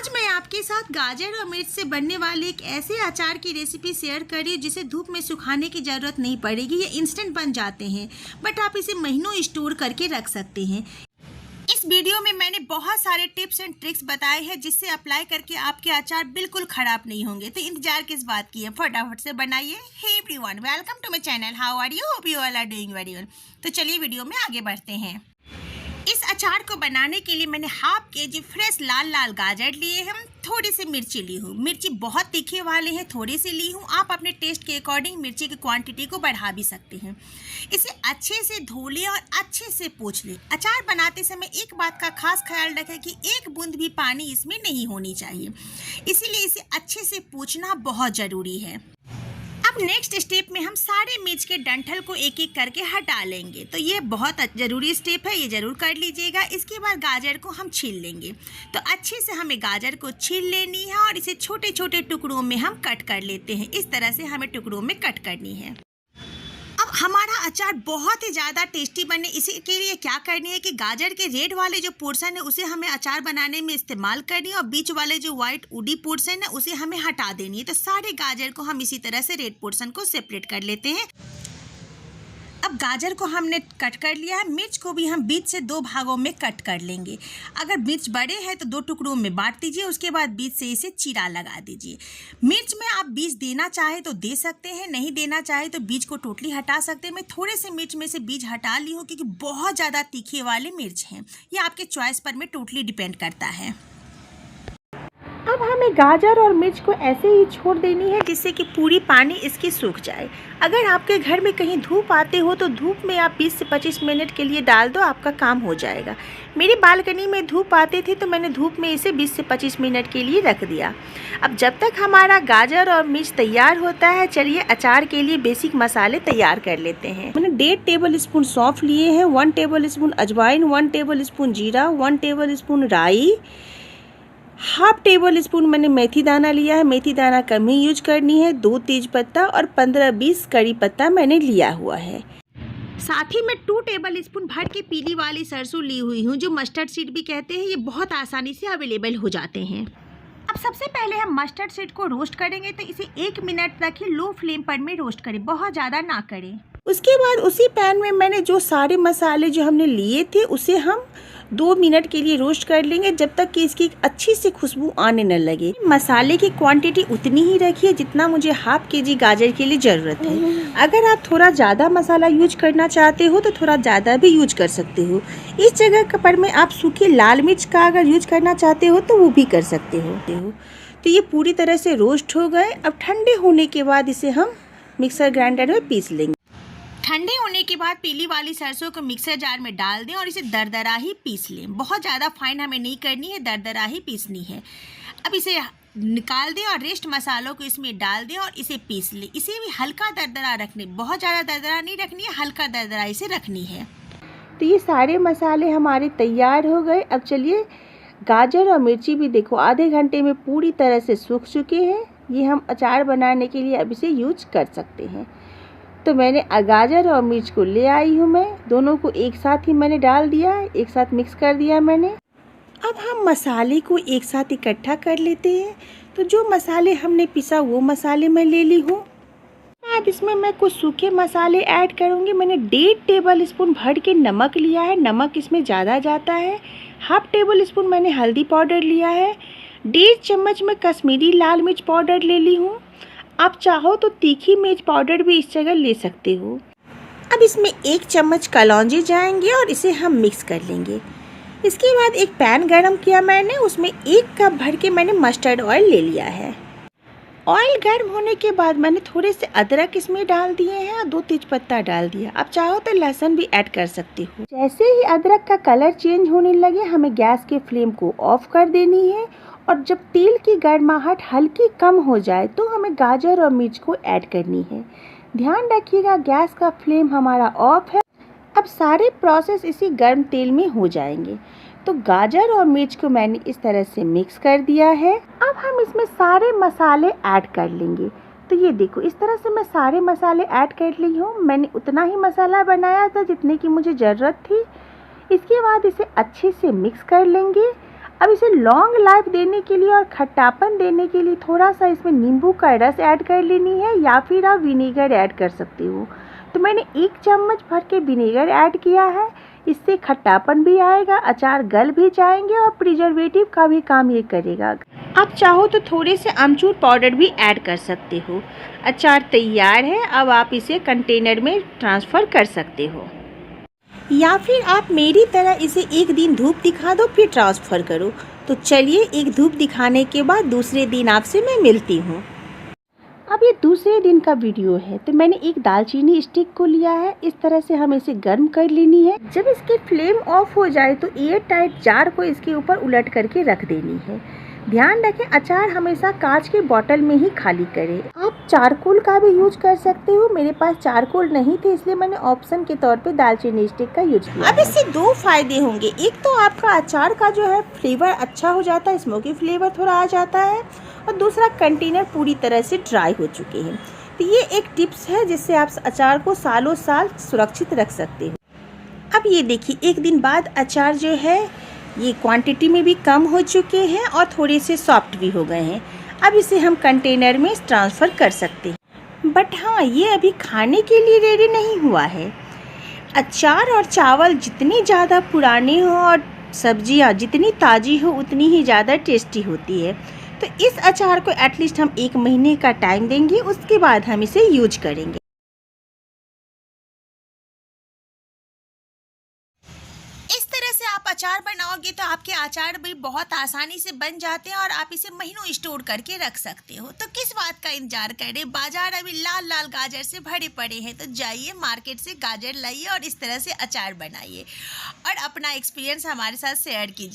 आज मैं आपके साथ गाजर और मिर्च से बनने वाले एक ऐसे अचार की रेसिपी शेयर कर रही हूँ जिसे धूप में सुखाने की ज़रूरत नहीं पड़ेगी। ये इंस्टेंट बन जाते हैं, बट आप इसे महीनों स्टोर करके रख सकते हैं। इस वीडियो में मैंने बहुत सारे टिप्स एंड ट्रिक्स बताए हैं जिससे अप्लाई करके आपके अचार बिल्कुल ख़राब नहीं होंगे। तो इंतजार किस बात की है, फटाफट से बनाइए। Hey everyone, welcome to my channel. How are you? Hope you all are doing very well. तो चलिए वीडियो में आगे बढ़ते हैं। इस अचार को बनाने के लिए मैंने हाफ केजी फ्रेश लाल लाल गाजर लिए हैं, थोड़ी सी मिर्ची ली हूँ। मिर्ची बहुत तीखे वाले हैं, थोड़ी सी ली हूँ। आप अपने टेस्ट के अकॉर्डिंग मिर्ची की क्वांटिटी को बढ़ा भी सकते हैं। इसे अच्छे से धो लें और अच्छे से पोंछ लें। अचार बनाते समय एक बात का खास ख्याल रखें कि एक बूंद भी पानी इसमें नहीं होनी चाहिए, इसीलिए इसे अच्छे से पोंछना बहुत ज़रूरी है। अब नेक्स्ट स्टेप में हम सारे मिर्च के डंठल को एक एक करके हटा लेंगे। तो ये बहुत ज़रूरी स्टेप है, ये ज़रूर कर लीजिएगा। इसके बाद गाजर को हम छील लेंगे। तो अच्छे से हमें गाजर को छील लेनी है और इसे छोटे छोटे टुकड़ों में हम कट कर लेते हैं। इस तरह से हमें टुकड़ों में कट करनी है। अब हमारा अचार बहुत ही ज़्यादा टेस्टी बने, इसी के लिए क्या करनी है कि गाजर के रेड वाले जो पोर्शन है उसे हमें अचार बनाने में इस्तेमाल करनी है और बीच वाले जो वाइट वुडी पोर्शन है उसे हमें हटा देनी है। तो सारे गाजर को हम इसी तरह से रेड पोर्शन को सेपरेट कर लेते हैं। अब गाजर को हमने कट कर लिया है। मिर्च को भी हम बीच से दो भागों में कट कर लेंगे। अगर मिर्च बड़े हैं तो दो टुकड़ों में बांट दीजिए, उसके बाद बीच से इसे चीरा लगा दीजिए। मिर्च में आप बीज देना चाहे तो दे सकते हैं, नहीं देना चाहे तो बीज को टोटली हटा सकते हैं। मैं थोड़े से मिर्च में से बीज हटा ली हूँ क्योंकि बहुत ज़्यादा तीखे वाले मिर्च हैं। ये आपके चॉइस पर में टोटली डिपेंड करता है। अब हमें गाजर और मिर्च को ऐसे ही छोड़ देनी है जिससे कि पूरी पानी इसकी सूख जाए। अगर आपके घर में कहीं धूप आते हो तो धूप में आप 20 से 25 मिनट के लिए डाल दो, आपका काम हो जाएगा। मेरी बालकनी में धूप आते थे तो मैंने धूप में इसे 20 से 25 मिनट के लिए रख दिया। अब जब तक हमारा गाजर और मिर्च तैयार होता है, चलिए अचार के लिए बेसिक मसाले तैयार कर लेते हैं। मैंने 1.5 टेबल स्पून सौंफ लिए हैं, 1 टेबल स्पून अजवाइन, 1 टेबल स्पून जीरा, 1 टेबल स्पून राई, हाफ टेबल स्पून मैंने मेथी दाना लिया है। मेथी दाना कम ही यूज करनी है। 2 तेजपत्ता और 15-20 कड़ी पत्ता मैंने लिया हुआ है। साथ ही मैं 2 टेबल स्पून भर के पीली वाली सरसों ली हुई हूँ, जो मस्टर्ड सीड भी कहते हैं। ये बहुत आसानी से अवेलेबल हो जाते हैं। अब सबसे पहले हम मस्टर्ड सीड को रोस्ट करेंगे, तो इसे 1 मिनट तक ही लो फ्लेम पर में रोस्ट करें, बहुत ज़्यादा ना करें। उसके बाद उसी पैन में मैंने जो सारे मसाले जो हमने लिए थे उसे हम 2 मिनट के लिए रोस्ट कर लेंगे, जब तक कि इसकी अच्छी सी खुशबू आने न लगे। मसाले की क्वांटिटी उतनी ही रखिए जितना मुझे हाफ केजी गाजर के लिए ज़रूरत है। अगर आप थोड़ा ज़्यादा मसाला यूज करना चाहते हो तो थोड़ा ज़्यादा भी यूज कर सकते हो। इस जगह पर में आप सूखी लाल मिर्च का अगर यूज करना चाहते हो तो वो भी कर सकते हो। तो ये पूरी तरह से रोस्ट हो गए। अब ठंडे होने के बाद इसे हम मिक्सर ग्राइंडर में पीस लेंगे। ठंडे होने के बाद पीली वाली सरसों को मिक्सर जार में डाल दें और इसे दरदरा ही पीस लें। बहुत ज़्यादा फाइन हमें नहीं करनी है, दरदरा ही पीसनी है। अब इसे निकाल दें और रेस्ट मसालों को इसमें डाल दें और इसे पीस लें। इसे भी हल्का दरदरा रखने, बहुत ज़्यादा दरदरा नहीं रखनी है, हल्का दरदरा इसे रखनी है। तो ये सारे मसाले हमारे तैयार हो गए। अब चलिए, गाजर और मिर्ची भी देखो आधे घंटे में पूरी तरह से सूख चुके हैं। ये हम अचार बनाने के लिए अब इसे यूज कर सकते हैं। तो मैंने गाजर और मिर्च को ले आई हूँ, मैं दोनों को एक साथ ही मैंने डाल दिया, एक साथ मिक्स कर दिया मैंने। अब हम मसाले को एक साथ इकट्ठा कर लेते हैं। तो जो मसाले हमने पिसा वो मसाले मैं ले ली हूँ। अब इसमें मैं कुछ सूखे मसाले ऐड करूँगी। मैंने 1.5 टेबल स्पून भर के नमक लिया है, नमक इसमें ज़्यादा जाता है। हाफ टेबल स्पून मैंने हल्दी पाउडर लिया है। 1.5 चम्मच मैं कश्मीरी लाल मिर्च पाउडर ले ली हूँ। आप चाहो तो तीखी मिर्च पाउडर भी इस जगह ले सकते हो। अब इसमें 1 चम्मच कलौंजी जाएंगे और इसे हम मिक्स कर लेंगे। इसके बाद एक पैन गरम किया मैंने, उसमें 1 कप भर के मैंने मस्टर्ड ऑयल ले लिया है। ऑयल गर्म होने के बाद मैंने थोड़े से अदरक इसमें डाल दिए हैं और 2 तेजपत्ता डाल दिया। आप चाहो तो लहसुन भी ऐड कर सकते हो। जैसे ही अदरक का कलर चेंज होने लगे, हमें गैस के फ्लेम को ऑफ कर देनी है और जब तेल की गर्माहट हल्की कम हो जाए तो हमें गाजर और मिर्च को ऐड करनी है। ध्यान रखिएगा गैस का फ्लेम हमारा ऑफ है। अब सारे प्रोसेस इसी गर्म तेल में हो जाएंगे। तो गाजर और मिर्च को मैंने इस तरह से मिक्स कर दिया है। अब हम इसमें सारे मसाले ऐड कर लेंगे। तो ये देखो, इस तरह से मैं सारे मसाले ऐड कर ली हूँ। मैंने उतना ही मसाला बनाया था जितने की मुझे ज़रूरत थी। इसके बाद इसे अच्छे से मिक्स कर लेंगे। अब इसे लॉन्ग लाइफ देने के लिए और खट्टापन देने के लिए थोड़ा सा इसमें नींबू का रस ऐड कर लेनी है या फिर आप विनेगर ऐड कर सकते हो। तो मैंने 1 चम्मच भर के विनेगर ऐड किया है। इससे खट्टापन भी आएगा, अचार गल भी जाएंगे और प्रिजर्वेटिव का भी काम ये करेगा। आप चाहो तो थोड़े से अमचूर पाउडर भी ऐड कर सकते हो। अचार तैयार है। अब आप इसे कंटेनर में ट्रांसफ़र कर सकते हो या फिर आप मेरी तरह इसे 1 दिन धूप दिखा दो फिर ट्रांसफ़र करो। तो चलिए एक धूप दिखाने के बाद दूसरे दिन आपसे मैं मिलती हूँ। अब ये दूसरे दिन का वीडियो है। तो मैंने एक दालचीनी स्टिक को लिया है। इस तरह से हमें इसे गर्म कर लेनी है। जब इसकी फ्लेम ऑफ हो जाए तो एयर टाइट जार को इसके ऊपर उलट करके रख देनी है। ध्यान रखें अचार हमेशा कांच के बॉटल में ही खाली करें। आप चारकोल का भी यूज कर सकते हो। मेरे पास चारकोल नहीं थे इसलिए मैंने ऑप्शन के तौर पे दालचीनी स्टिक का यूज किया। अब इससे 2 फायदे होंगे। एक तो आपका अचार का जो है फ्लेवर अच्छा हो जाता है, स्मोकी फ्लेवर थोड़ा आ जाता है, और दूसरा कंटेनर पूरी तरह से ड्राई हो चुके हैं। तो ये एक टिप्स है जिससे आप अचार को सालों साल सुरक्षित रख सकते हो। अब ये देखिए 1 दिन बाद अचार जो है ये क्वांटिटी में भी कम हो चुके हैं और थोड़े से सॉफ्ट भी हो गए हैं। अब इसे हम कंटेनर में ट्रांसफ़र कर सकते हैं। बट हाँ, ये अभी खाने के लिए रेडी नहीं हुआ है। अचार और चावल जितने ज़्यादा पुराने हो और सब्जियाँ जितनी ताज़ी हो उतनी ही ज़्यादा टेस्टी होती है। तो इस अचार को एटलीस्ट हम 1 महीने का टाइम देंगे, उसके बाद हम इसे यूज करेंगे। इस तरह से आप अचार बनाओगे तो आपके अचार भी बहुत आसानी से बन जाते हैं और आप इसे महीनों स्टोर करके रख सकते हो। तो किस बात का इंतजार करें? बाजार अभी लाल लाल गाजर से भरे पड़े हैं। तो जाइए मार्केट से गाजर लाइए और इस तरह से अचार बनाइए और अपना एक्सपीरियंस हमारे साथ शेयर कीजिए।